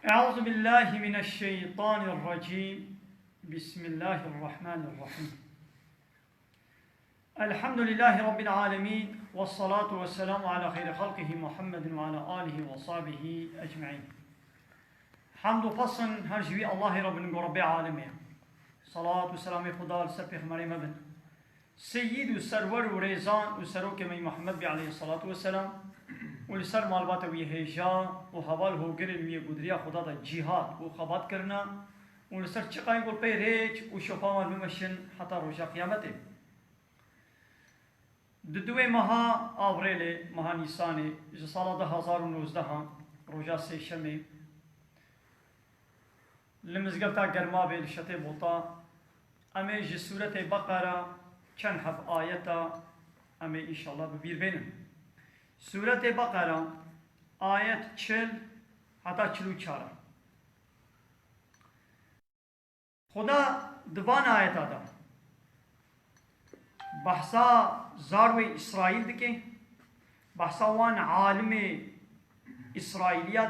أعوذ بالله من الشيطان الرجيم. بسم الله الرحمن الرحيم. الحمد لله رب العالمين، والصلاة والسلام على خير خلقه محمد وعلى آله وصحبه أجمعين. حمد و پسند هر جوی الله رب العالمين. صلاة و سلام خدا لسر پیغمبر مبن سيد و سرور و ريزان و سروك من محمد عليه الصلاة والسلام ولسر مالبات وی هیجا و حوال هو گرن وی گودریا خدا دا جهاد و خبات کرنا ولسر چقای گل پی ریچ و شفا مال بمشن حتی روشا قیامته. دوی ماها آوریل ماها نیسانه جسالا 2019 روژا سه شمه لمزگرتا گرما به لشته بوتا امی جسورت بقره چند حب آیتا امی انشاءالله ببیر بینم. سورة بقرة آية 40 حتى 44. خدا دوان آيات آدم بحثا زاروي إسرائيل دكي بحثا وان عالم إسرائيليات